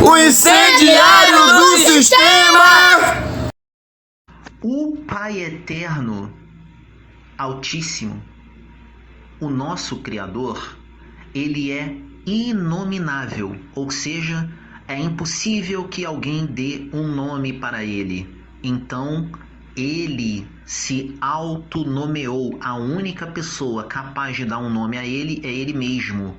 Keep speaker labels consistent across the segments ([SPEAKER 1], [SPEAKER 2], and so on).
[SPEAKER 1] O incendiário do sistema!
[SPEAKER 2] O Pai Eterno, Altíssimo, o nosso Criador, ele é inominável, ou seja, é impossível que alguém dê um nome para ele. Então, ele se autonomeou. A única pessoa capaz de dar um nome a ele é ele mesmo,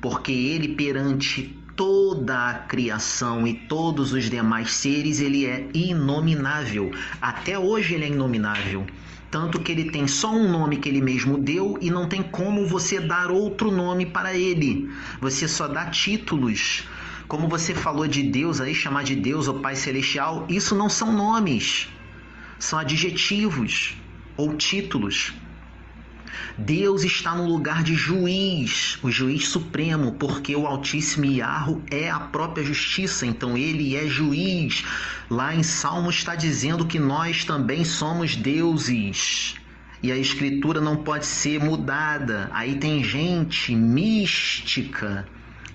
[SPEAKER 2] porque ele, perante toda a criação e todos os demais seres, ele é inominável. Até hoje ele é inominável. Tanto que ele tem só um nome que ele mesmo deu e não tem como você dar outro nome para ele. Você só dá títulos. Como você falou de Deus aí, chamar de Deus ou Pai Celestial, isso não são nomes. São adjetivos ou títulos. Deus está no lugar de juiz, o juiz supremo, porque o Altíssimo Yahweh é a própria justiça, então ele é juiz. Lá em Salmos está dizendo que nós também somos deuses. E a escritura não pode ser mudada. Aí tem gente mística,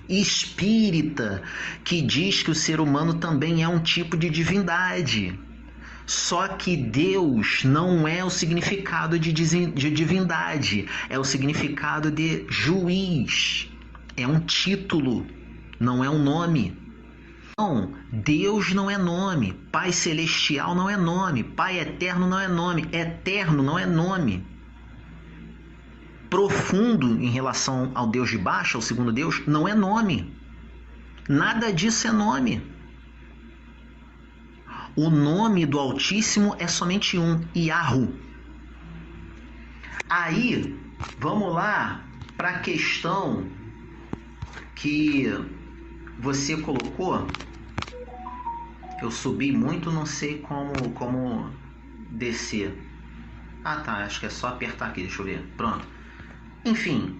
[SPEAKER 2] espírita, que diz que o ser humano também é um tipo de divindade. Só que Deus não é o significado de divindade, é o significado de juiz. É um título, não é um nome. Não, Deus não é nome, Pai Celestial não é nome, Pai Eterno não é nome, Eterno não é nome. Profundo em relação ao Deus de baixo, ao segundo Deus, não é nome. Nada disso é nome. O nome do Altíssimo é somente um, Yahweh. Aí, vamos lá para a questão que você colocou. Eu subi muito, não sei como descer. Ah tá, acho que é só apertar aqui, deixa eu ver. Pronto. Enfim,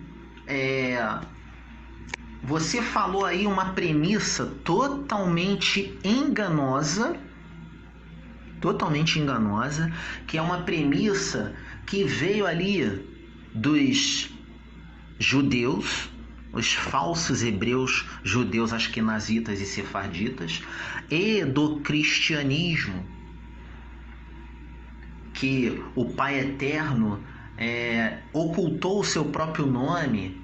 [SPEAKER 2] você falou aí uma premissa totalmente enganosa, que é uma premissa que veio ali dos judeus, os falsos hebreus, judeus asquenazitas e sefarditas, e do cristianismo, que o Pai Eterno ocultou o seu próprio nome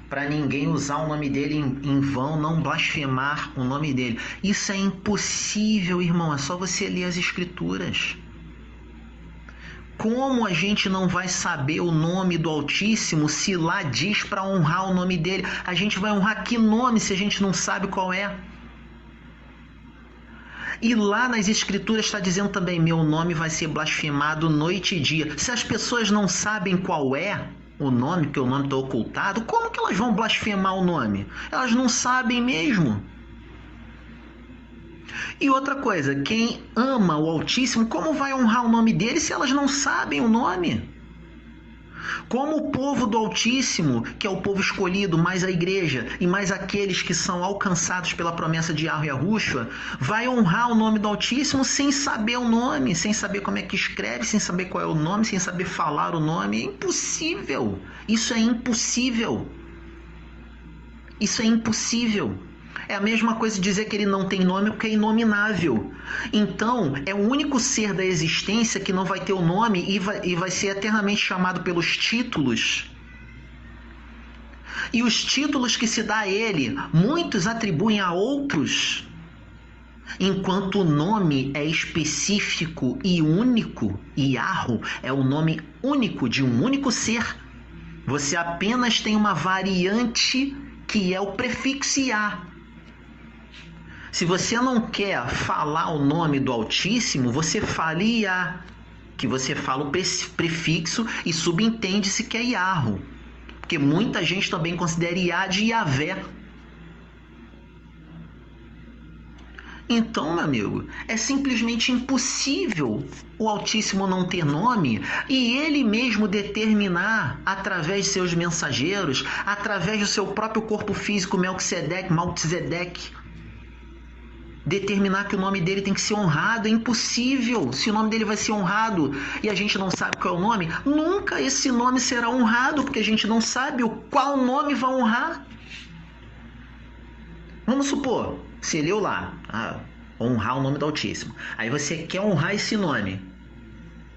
[SPEAKER 2] para ninguém usar o nome dele em vão, não blasfemar o nome dele. Isso é impossível, irmão, é só você ler as escrituras. Como a gente não vai saber o nome do Altíssimo se lá diz para honrar o nome dele? A gente vai honrar que nome se a gente não sabe qual é? E lá nas escrituras está dizendo também, meu nome vai ser blasfemado noite e dia. Se as pessoas não sabem qual é o nome, que o nome está ocultado, como que elas vão blasfemar o nome? Elas não sabem mesmo. E outra coisa, quem ama o Altíssimo, como vai honrar o nome dele se elas não sabem o nome? Como o povo do Altíssimo, que é o povo escolhido, mais a igreja e mais aqueles que são alcançados pela promessa de Yahweh Yahushua, vai honrar o nome do Altíssimo sem saber o nome, sem saber como é que escreve, sem saber qual é o nome, sem saber falar o nome? É impossível. Isso é impossível. Isso é impossível. É a mesma coisa de dizer que ele não tem nome porque é inominável. Então, é o único ser da existência que não vai ter o nome e vai ser eternamente chamado pelos títulos. E os títulos que se dá a ele, muitos atribuem a outros, enquanto o nome é específico e único. Yahweh é o nome único de um único ser. Você apenas tem uma variante que é o prefixo Yah. Se você não quer falar o nome do Altíssimo, você fala Yah, que você fala o prefixo e subentende-se que é Yahweh. Porque muita gente também considera Yah de Yahvé. Então, meu amigo, é simplesmente impossível o Altíssimo não ter nome e ele mesmo determinar, através de seus mensageiros, através do seu próprio corpo físico, Melquisedeque, determinar que o nome dele tem que ser honrado. É impossível. Se o nome dele vai ser honrado e a gente não sabe qual é o nome, nunca esse nome será honrado, porque a gente não sabe qual nome vai honrar. Vamos supor, Você leu lá, honrar o nome do Altíssimo. Aí você quer honrar esse nome,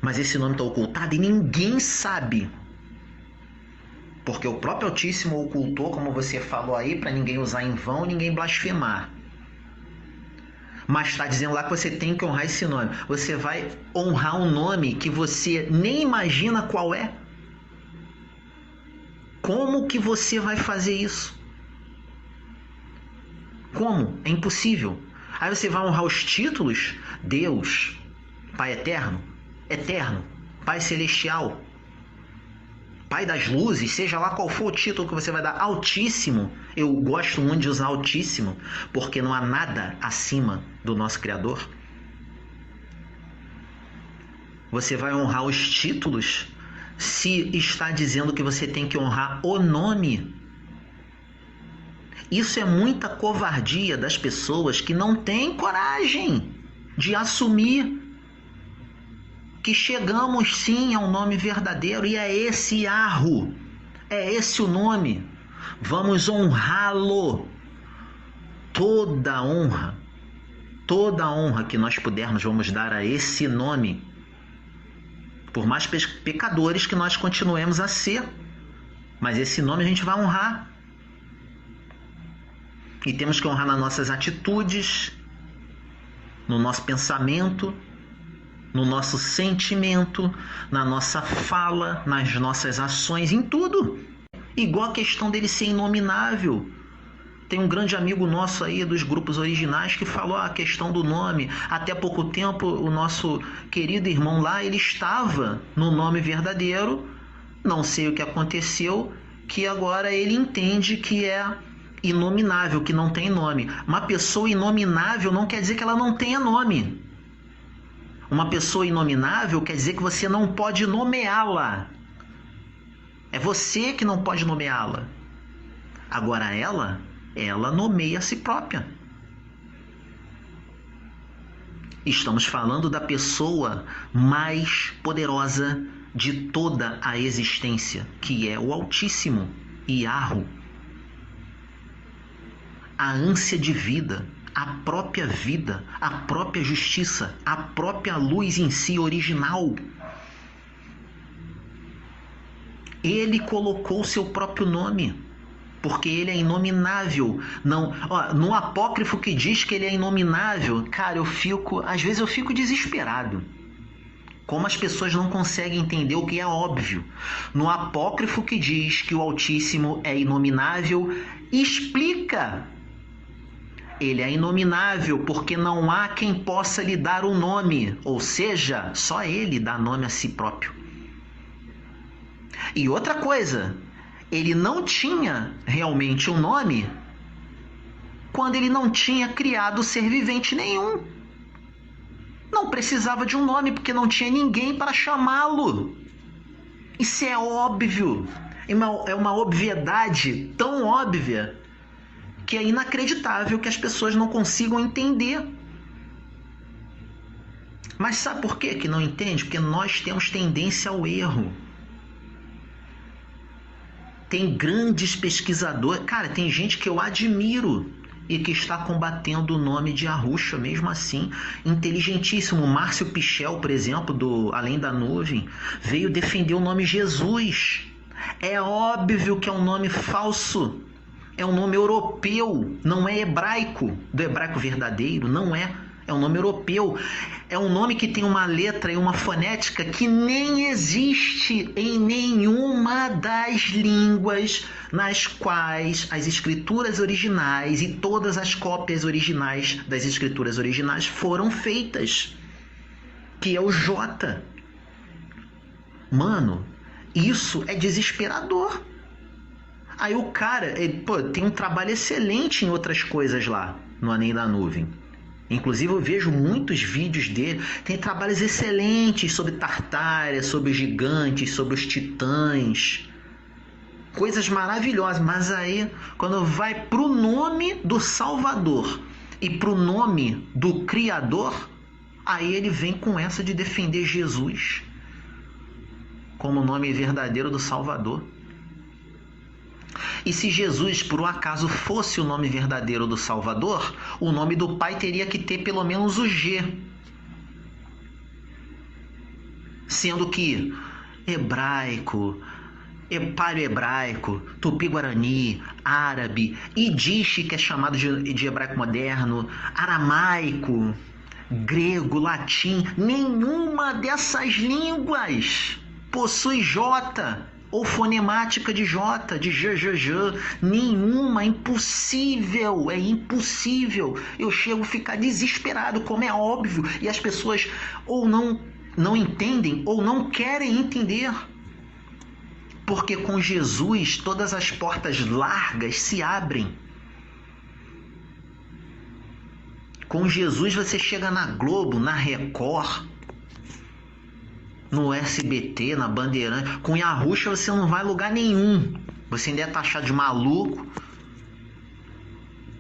[SPEAKER 2] mas esse nome está ocultado e ninguém sabe. Porque o próprio Altíssimo ocultou, como você falou aí, para ninguém usar em vão, ninguém blasfemar. Mas está dizendo lá que você tem que honrar esse nome. Você vai honrar um nome que você nem imagina qual é? Como que você vai fazer isso? Como? É impossível. Aí você vai honrar os títulos? Deus, Pai eterno, eterno, Pai celestial, Pai das luzes, seja lá qual for o título que você vai dar, Altíssimo. Eu gosto muito de usar Altíssimo, porque não há nada acima do nosso Criador. Você vai honrar os títulos se está dizendo que você tem que honrar o nome. Isso é muita covardia das pessoas que não têm coragem de assumir que chegamos sim ao nome verdadeiro, e é esse Yahweh, é esse o nome. Vamos honrá-lo. Toda honra que nós pudermos, vamos dar a esse nome. Por mais pecadores que nós continuemos a ser, mas esse nome a gente vai honrar. E temos que honrar nas nossas atitudes, no nosso pensamento, no nosso sentimento, na nossa fala, nas nossas ações, em tudo. Igual a questão dele ser inominável. Tem um grande amigo nosso aí dos grupos originais que falou a questão do nome. Até pouco tempo o nosso querido irmão lá, ele estava no nome verdadeiro. Não sei o que aconteceu, que agora ele entende que é inominável, que não tem nome. Uma pessoa inominável não quer dizer que ela não tenha nome. Uma pessoa inominável quer dizer que você não pode nomeá-la. É você que não pode nomeá-la. Agora ela nomeia a si própria. Estamos falando da pessoa mais poderosa de toda a existência, que é o Altíssimo, Yahweh. A ânsia de vida, a própria vida, a própria justiça, a própria luz em si original. Ele colocou o seu próprio nome, porque ele é inominável. Não, no apócrifo que diz que ele é inominável, cara, às vezes eu fico desesperado. Como as pessoas não conseguem entender o que é óbvio. No apócrifo que diz que o Altíssimo é inominável, explica. Ele é inominável porque não há quem possa lhe dar um nome, ou seja, só ele dá nome a si próprio. E outra coisa, ele não tinha realmente um nome quando ele não tinha criado ser vivente nenhum. Não precisava de um nome porque não tinha ninguém para chamá-lo. Isso é óbvio, é uma obviedade tão óbvia que é inacreditável que as pessoas não consigam entender. Mas sabe por quê que não entende? Porque nós temos tendência ao erro. Tem grandes pesquisadores, cara, tem gente que eu admiro e que está combatendo o nome de Yahushua, mesmo assim, inteligentíssimo. Márcio Pichel, por exemplo, do Além da Nuvem, veio defender o nome Jesus. É óbvio que é um nome falso. É um nome europeu, não é hebraico, do hebraico verdadeiro, não é. É um nome europeu. É um nome que tem uma letra e uma fonética que nem existe em nenhuma das línguas nas quais as escrituras originais e todas as cópias originais das escrituras originais foram feitas. Que é o J. Mano, isso é desesperador. Aí o cara, tem um trabalho excelente em outras coisas lá, no Além da Nuvem. Inclusive eu vejo muitos vídeos dele, tem trabalhos excelentes sobre Tartária, sobre os gigantes, sobre os titãs. Coisas maravilhosas, mas aí quando vai pro nome do Salvador e pro nome do Criador, aí ele vem com essa de defender Jesus como o nome verdadeiro do Salvador. E se Jesus, por um acaso, fosse o nome verdadeiro do Salvador, o nome do Pai teria que ter pelo menos o G. Sendo que hebraico, paleo-hebraico, tupi-guarani, árabe, idiche, que é chamado de hebraico moderno, aramaico, grego, latim, nenhuma dessas línguas possui J ou fonemática de J, de J, nenhuma, é impossível. Eu chego a ficar desesperado, como é óbvio, e as pessoas ou não entendem ou não querem entender. Porque com Jesus todas as portas largas se abrem. Com Jesus você chega na Globo, na Record, no SBT, na Bandeirante. Com Yahusha você não vai a lugar nenhum. Você ainda é taxado de maluco,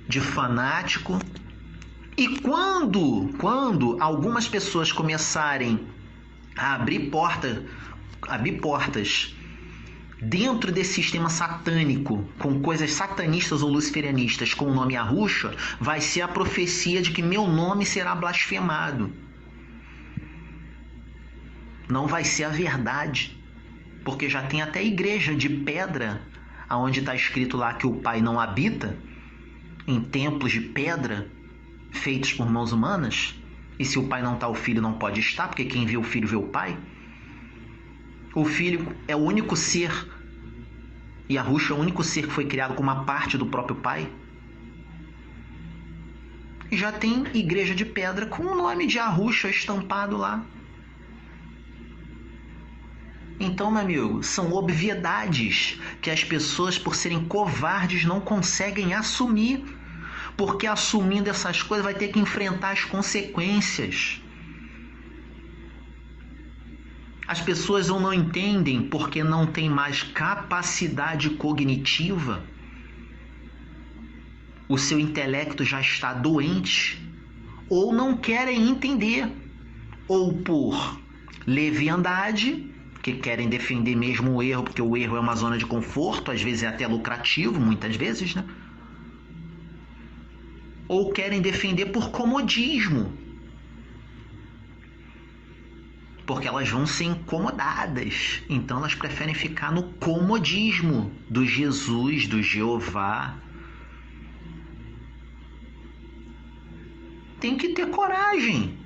[SPEAKER 2] de fanático. E quando algumas pessoas começarem a abrir portas dentro desse sistema satânico, com coisas satanistas ou luciferianistas com o nome Yahusha, vai ser a profecia de que meu nome será blasfemado. Não vai ser a verdade, porque já tem até igreja de pedra, onde está escrito lá que o Pai não habita, em templos de pedra feitos por mãos humanas. E se o Pai não está, o Filho não pode estar, porque quem vê o Filho vê o Pai. O Filho é o único ser, e Yahusha é o único ser que foi criado com uma parte do próprio Pai. E já tem igreja de pedra com o nome de Yahusha estampado lá. Então, meu amigo, são obviedades que as pessoas, por serem covardes, não conseguem assumir. Porque assumindo essas coisas vai ter que enfrentar as consequências. As pessoas ou não entendem porque não têm mais capacidade cognitiva. O seu intelecto já está doente. Ou não querem entender. Ou por leviandade, que querem defender mesmo o erro, porque o erro é uma zona de conforto, às vezes é até lucrativo, muitas vezes, né? Ou querem defender por comodismo, porque elas vão ser incomodadas, então elas preferem ficar no comodismo do Jesus, do Jeová. Tem que ter coragem.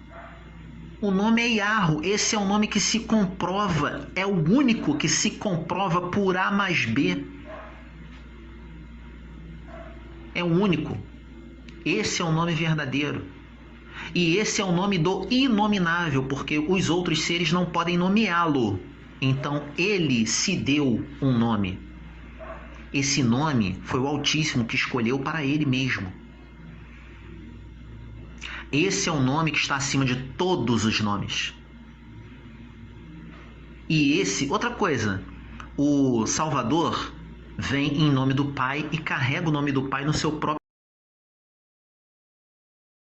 [SPEAKER 2] O nome é Yahoo, esse é um nome que se comprova, é o único que se comprova por A mais B. É o único. Esse é o nome verdadeiro. E esse é o nome do inominável, porque os outros seres não podem nomeá-lo. Então ele se deu um nome. Esse nome foi o Altíssimo que escolheu para ele mesmo. Esse é o nome que está acima de todos os nomes. E outra coisa, o Salvador vem em nome do Pai e carrega o nome do Pai no seu próprio